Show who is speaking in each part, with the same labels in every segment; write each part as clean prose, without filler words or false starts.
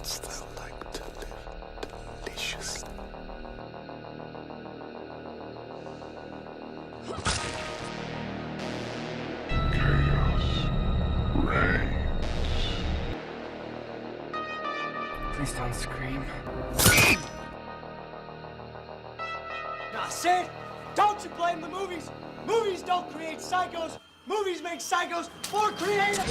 Speaker 1: What's that like to live deliciously? Chaos reigns.
Speaker 2: Please don't scream.
Speaker 3: Nah, Sid, don't you blame the movies. Movies don't create psychos. Movies make psychos more creative.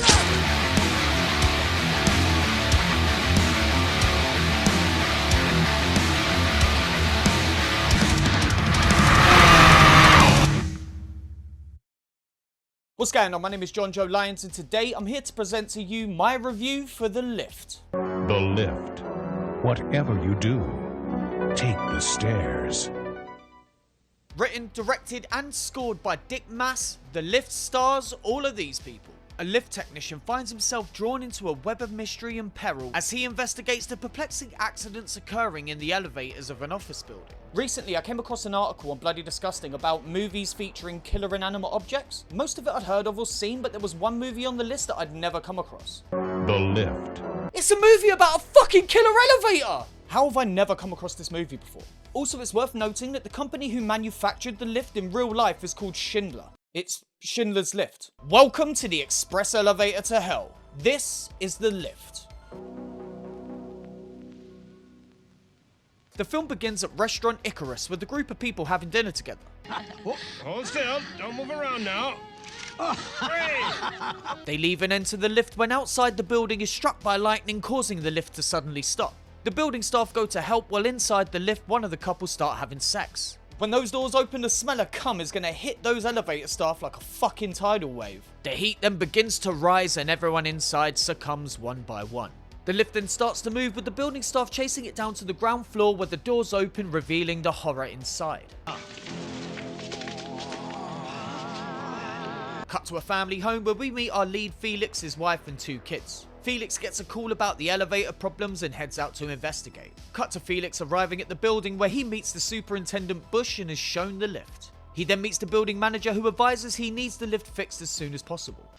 Speaker 4: What's going on? My name is Jonjo Lyons, and today I'm here to present to you my review for The Lift.
Speaker 1: The Lift. Whatever you do, take the stairs.
Speaker 4: Written, directed and scored by Dick Maas, The Lift stars all of these people. A lift technician finds himself drawn into a web of mystery and peril as he investigates the perplexing accidents occurring in the elevators of an office building. Recently, I came across an article on Bloody Disgusting about movies featuring killer inanimate objects. Most of it I'd heard of or seen, but there was one movie on the list that I'd never come across.
Speaker 1: The Lift.
Speaker 4: It's a movie about a fucking killer elevator! How have I never come across this movie before? Also, it's worth noting that the company who manufactured the lift in real life is called Schindler. It's Schindler's Lift. Welcome to the express elevator to hell. This is The Lift. The film begins at Restaurant Icarus with a group of people having dinner together.
Speaker 5: Hold still. Don't move around now.
Speaker 4: They leave and enter the lift when outside the building is struck by lightning, causing the lift to suddenly stop. The building staff go to help while inside the lift one of the couples start having sex. When those doors open, the smell of cum is gonna hit those elevator staff like a fucking tidal wave. The heat then begins to rise and everyone inside succumbs one by one. The lift then starts to move with the building staff chasing it down to the ground floor where the doors open, revealing the horror inside. Cut to a family home where we meet our lead Felix, his wife and two kids. Felix gets a call about the elevator problems and heads out to investigate. Cut to Felix arriving at the building where he meets the superintendent Bush and is shown the lift. He then meets the building manager who advises he needs the lift fixed as soon as possible.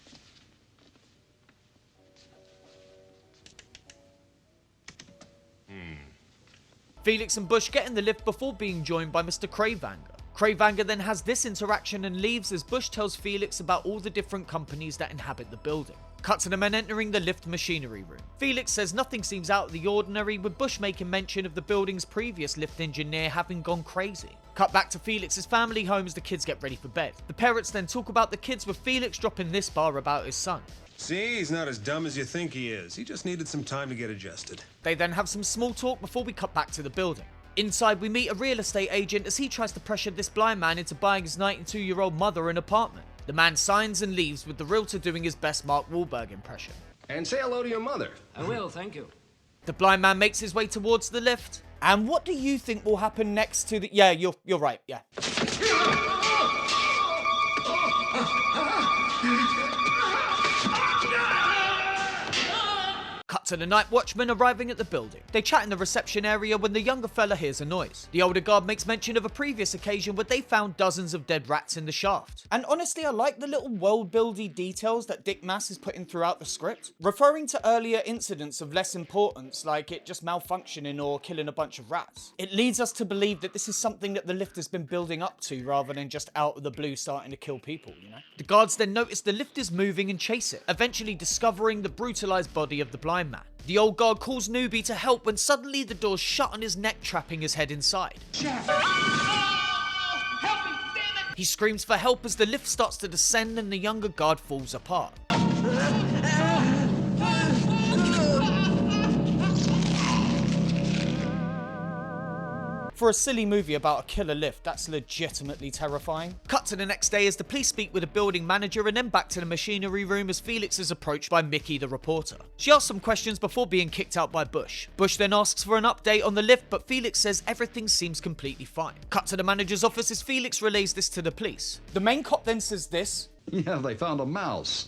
Speaker 4: Felix and Bush get in the lift before being joined by Mr. Cravanger. Cravanger then has this interaction and leaves as Bush tells Felix about all the different companies that inhabit the building. Cut to the men entering the lift machinery room. Felix says nothing seems out of the ordinary, with Bush making mention of the building's previous lift engineer having gone crazy. Cut back to Felix's family home as the kids get ready for bed. The parents then talk about the kids, with Felix dropping this bar about his son.
Speaker 5: See, he's not as dumb as you think he is. He just needed some time to get adjusted.
Speaker 4: They then have some small talk before we cut back to the building. Inside, we meet a real estate agent as he tries to pressure this blind man into buying his 92-year-old mother an apartment. The man signs and leaves, with the realtor doing his best Mark Wahlberg impression.
Speaker 5: And say hello to your mother.
Speaker 3: I will, thank you.
Speaker 4: The blind man makes his way towards the lift. And what do you think will happen next to the... Yeah, you're right, yeah. Cut to the night watchman arriving at the building. They chat in the reception area when the younger fella hears a noise. The older guard makes mention of a previous occasion where they found dozens of dead rats in the shaft. And honestly, I like the little world-building details that Dick Maas is putting throughout the script, referring to earlier incidents of less importance, like it just malfunctioning or killing a bunch of rats. It leads us to believe that this is something that the lift has been building up to, rather than just out of the blue starting to kill people, you know? The guards then notice the lift is moving and chase it, eventually discovering the brutalized body of the blind man. The old guard calls Newbie to help when suddenly the doors shut on his neck, trapping his head inside.
Speaker 3: Help me, damn it!
Speaker 4: He screams for help as the lift starts to descend and the younger guard falls apart. For a silly movie about a killer lift, that's legitimately terrifying. Cut to the next day as the police speak with a building manager, and then back to the machinery room as Felix is approached by Mickey the reporter. She asks some questions before being kicked out by Bush. Bush then asks for an update on the lift, but Felix says everything seems completely fine. Cut to the manager's office as Felix relays this to the police. The main cop then says this.
Speaker 6: Yeah, they found a mouse.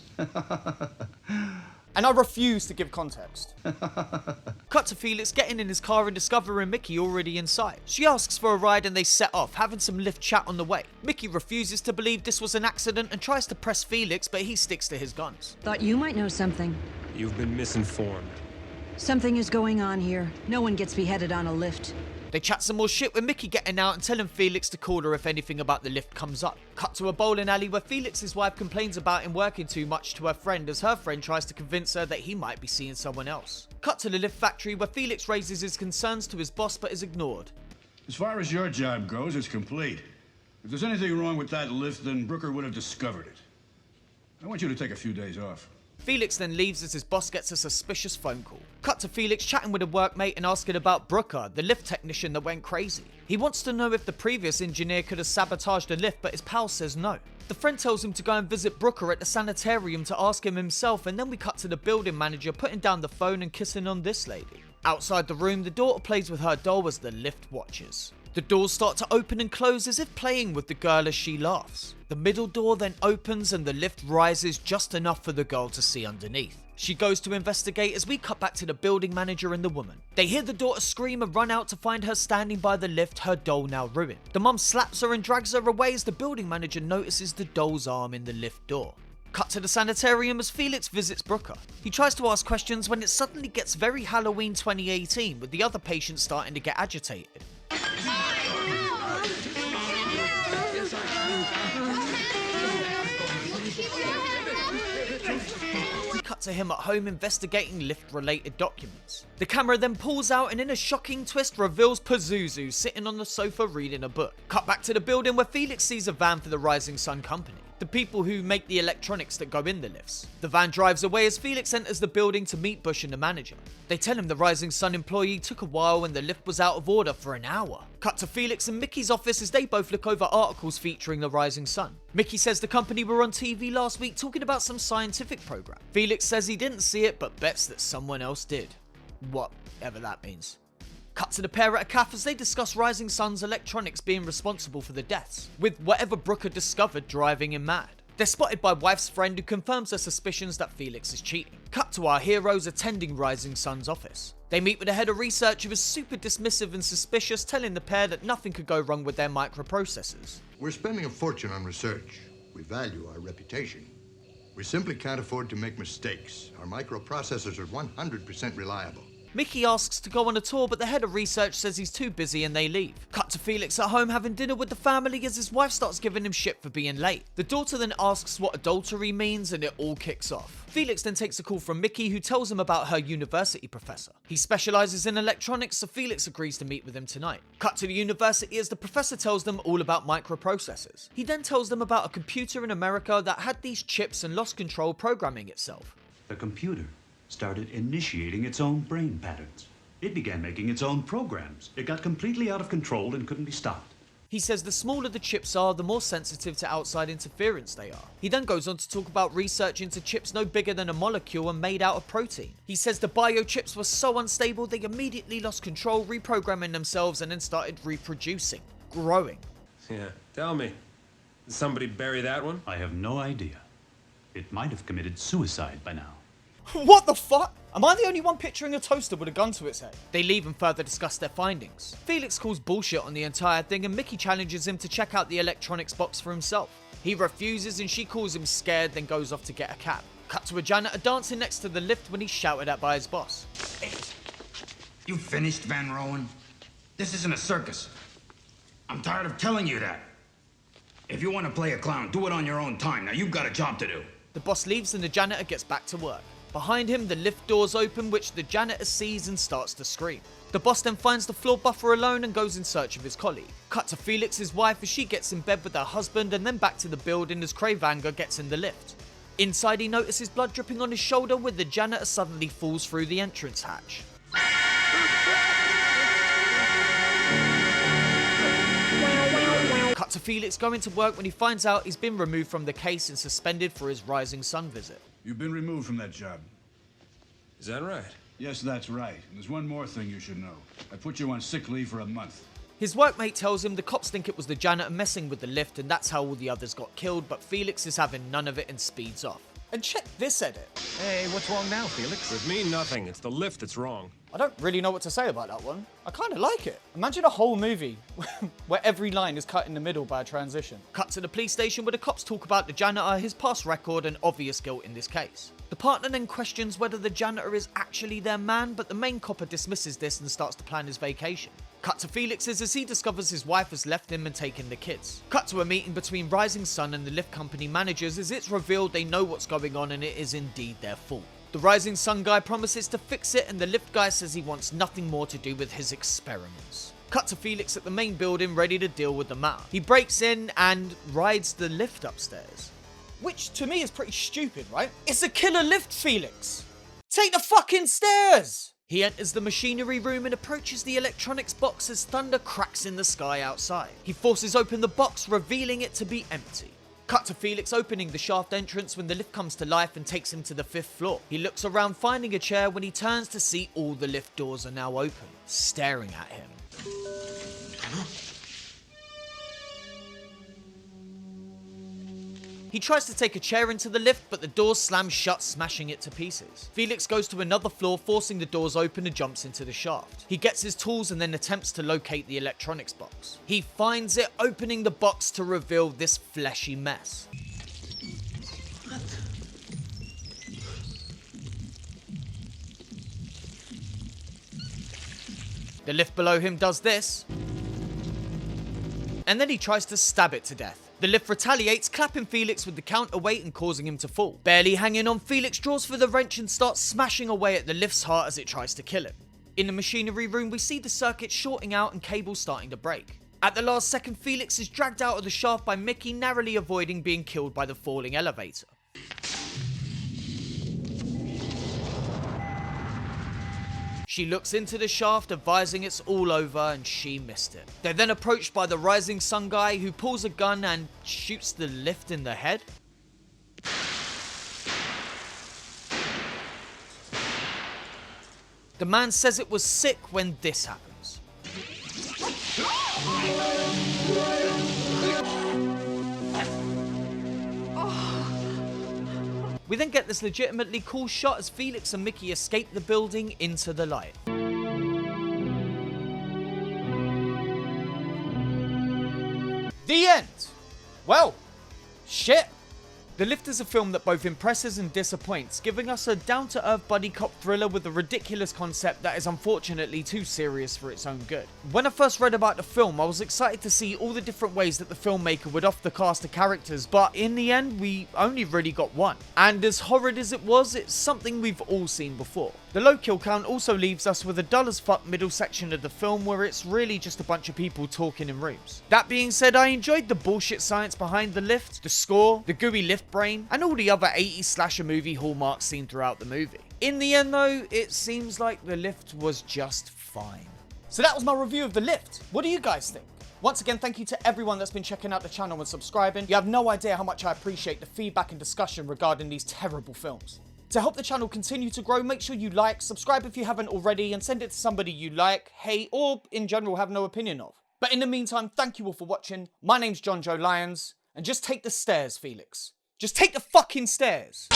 Speaker 4: And I refuse to give context. Cut to Felix getting in his car and discovering Mickey already inside. She asks for a ride and they set off, having some lift chat on the way. Mickey refuses to believe this was an accident and tries to press Felix, but he sticks to his guns.
Speaker 7: Thought you might know something.
Speaker 5: You've been misinformed.
Speaker 7: Something is going on here. No one gets beheaded on a lift.
Speaker 4: They chat some more shit with Mickey getting out and telling Felix to call her if anything about the lift comes up. Cut to a bowling alley where Felix's wife complains about him working too much to her friend as her friend tries to convince her that he might be seeing someone else. Cut to the lift factory where Felix raises his concerns to his boss but is ignored.
Speaker 6: As far as your job goes, it's complete. If there's anything wrong with that lift, then Brooker would have discovered it. I want you to take a few days off.
Speaker 4: Felix then leaves as his boss gets a suspicious phone call. Cut to Felix chatting with a workmate and asking about Brooker, the lift technician that went crazy. He wants to know if the previous engineer could have sabotaged the lift, but his pal says no. The friend tells him to go and visit Brooker at the sanitarium to ask him himself, and then we cut to the building manager putting down the phone and kissing on this lady. Outside the room, the daughter plays with her doll as the lift watches. The doors start to open and close as if playing with the girl as she laughs. The middle door then opens and the lift rises just enough for the girl to see underneath. She goes to investigate as we cut back to the building manager and the woman. They hear the daughter scream and run out to find her standing by the lift, her doll now ruined. The mum slaps her and drags her away as the building manager notices the doll's arm in the lift door. Cut to the sanitarium as Felix visits Brooker. He tries to ask questions when it suddenly gets very Halloween 2018 with the other patients starting to get agitated. We cut to him at home investigating lift-related documents. The camera then pulls out and in a shocking twist reveals Pazuzu sitting on the sofa reading a book. Cut back to the building where Felix sees a van for the Rising Sun Company, the people who make the electronics that go in the lifts. The van drives away as Felix enters the building to meet Bush and the manager. They tell him the Rising Sun employee took a while and the lift was out of order for an hour. Cut to Felix and Mickey's office as they both look over articles featuring the Rising Sun. Mickey says the company were on TV last week talking about some scientific program. Felix says he didn't see it but bets that someone else did. Whatever that means. Cut to the pair at a cafe as they discuss Rising Sun's electronics being responsible for the deaths, with whatever Brooker discovered driving him mad. They're spotted by wife's friend who confirms their suspicions that Felix is cheating. Cut to our heroes attending Rising Sun's office. They meet with the head of research who is super dismissive and suspicious, telling the pair that nothing could go wrong with their microprocessors.
Speaker 8: We're spending a fortune on research. We value our reputation. We simply can't afford to make mistakes. Our microprocessors are 100% reliable.
Speaker 4: Mickey asks to go on a tour, but the head of research says he's too busy and they leave. Cut to Felix at home having dinner with the family as his wife starts giving him shit for being late. The daughter then asks what adultery means and it all kicks off. Felix then takes a call from Mickey who tells him about her university professor. He specializes in electronics, so Felix agrees to meet with him tonight. Cut to the university as the professor tells them all about microprocessors. He then tells them about a computer in America that had these chips and lost control programming itself.
Speaker 9: The computer started initiating its own brain patterns. It began making its own programs. It got completely out of control and couldn't be stopped.
Speaker 4: He says the smaller the chips are, the more sensitive to outside interference they are. He then goes on to talk about research into chips no bigger than a molecule and made out of protein. He says the biochips were so unstable they immediately lost control, reprogramming themselves and then started reproducing, growing.
Speaker 5: Yeah, tell me. Did somebody bury that one?
Speaker 9: I have no idea. It might have committed suicide by now.
Speaker 4: What the fuck? Am I the only one picturing a toaster with a gun to its head? They leave and further discuss their findings. Felix calls bullshit on the entire thing and Mickey challenges him to check out the electronics box for himself. He refuses and she calls him scared, then goes off to get a cab. Cut to a janitor dancing next to the lift when he's shouted at by his boss.
Speaker 10: Hey, you finished, Van Rowan? This isn't a circus. I'm tired of telling you that. If you want to play a clown, do it on your own time. Now you've got a job to do.
Speaker 4: The boss leaves and the janitor gets back to work. Behind him, the lift doors open, which the janitor sees and starts to scream. The boss then finds the floor buffer alone and goes in search of his colleague. Cut to Felix's wife as she gets in bed with her husband and then back to the building as Cravanga gets in the lift. Inside, he notices blood dripping on his shoulder when the janitor suddenly falls through the entrance hatch. Cut to Felix going to work when he finds out he's been removed from the case and suspended for his Rising Sun visit.
Speaker 6: You've been removed from that job.
Speaker 5: Is that right?
Speaker 6: Yes, that's right. And there's one more thing you should know. I put you on sick leave for a month.
Speaker 4: His workmate tells him the cops think it was the janitor messing with the lift and that's how all the others got killed, but Felix is having none of it and speeds off. And check this edit.
Speaker 1: Hey, what's wrong now, Felix?
Speaker 5: With me, nothing. It's the lift that's wrong.
Speaker 3: I don't really know what to say about that one. I kind of like it. Imagine a whole movie where every line is cut in the middle by a transition.
Speaker 4: Cut to the police station where the cops talk about the janitor, his past record and obvious guilt in this case. The partner then questions whether the janitor is actually their man, but the main copper dismisses this and starts to plan his vacation. Cut to Felix's as he discovers his wife has left him and taken the kids. Cut to a meeting between Rising Sun and the lift company managers as it's revealed they know what's going on and it is indeed their fault. The Rising Sun guy promises to fix it and the lift guy says he wants nothing more to do with his experiments. Cut to Felix at the main building ready to deal with the matter. He breaks in and rides the lift upstairs. Which to me is pretty stupid, right? It's a killer lift, Felix! Take the fucking stairs! He enters the machinery room and approaches the electronics box as thunder cracks in the sky outside. He forces open the box, revealing it to be empty. Cut to Felix opening the shaft entrance when the lift comes to life and takes him to the 5th floor. He looks around finding a chair when he turns to see all the lift doors are now open, staring at him. He tries to take a chair into the lift, but the doors slam shut, smashing it to pieces. Felix goes to another floor, forcing the doors open and jumps into the shaft. He gets his tools and then attempts to locate the electronics box. He finds it, opening the box to reveal this fleshy mess. The lift below him does this, and then he tries to stab it to death. The lift retaliates, clapping Felix with the counterweight and causing him to fall. Barely hanging on, Felix draws for the wrench and starts smashing away at the lift's heart as it tries to kill him. In the machinery room, we see the circuit shorting out and cables starting to break. At the last second, Felix is dragged out of the shaft by Mickey, narrowly avoiding being killed by the falling elevator. She looks into the shaft, advising it's all over, and she missed it. They're then approached by the Rising Sun guy, who pulls a gun and shoots the lift in the head. The man says it was sick when this happens. We then get this legitimately cool shot as Felix and Mickey escape the building into the light. The end! Well, shit. The Lift is a film that both impresses and disappoints, giving us a down-to-earth buddy cop thriller with a ridiculous concept that is unfortunately too serious for its own good. When I first read about the film, I was excited to see all the different ways that the filmmaker would off the cast the characters, but in the end, we only really got one. And as horrid as it was, it's something we've all seen before. The low kill count also leaves us with a dull as fuck middle section of the film where it's really just a bunch of people talking in rooms. That being said, I enjoyed the bullshit science behind the lift, the score, the gooey lift brain, and all the other 80s slasher movie hallmarks seen throughout the movie. In the end though, it seems like the lift was just fine. So that was my review of The Lift. What do you guys think? Once again, thank you to everyone that's been checking out the channel and subscribing. You have no idea how much I appreciate the feedback and discussion regarding these terrible films. To help the channel continue to grow, make sure you like, subscribe if you haven't already, and send it to somebody you like, hate, or in general have no opinion of. But in the meantime, thank you all for watching. My name's Jonjo Lyons, and just take the stairs, Felix. Just take the fucking stairs.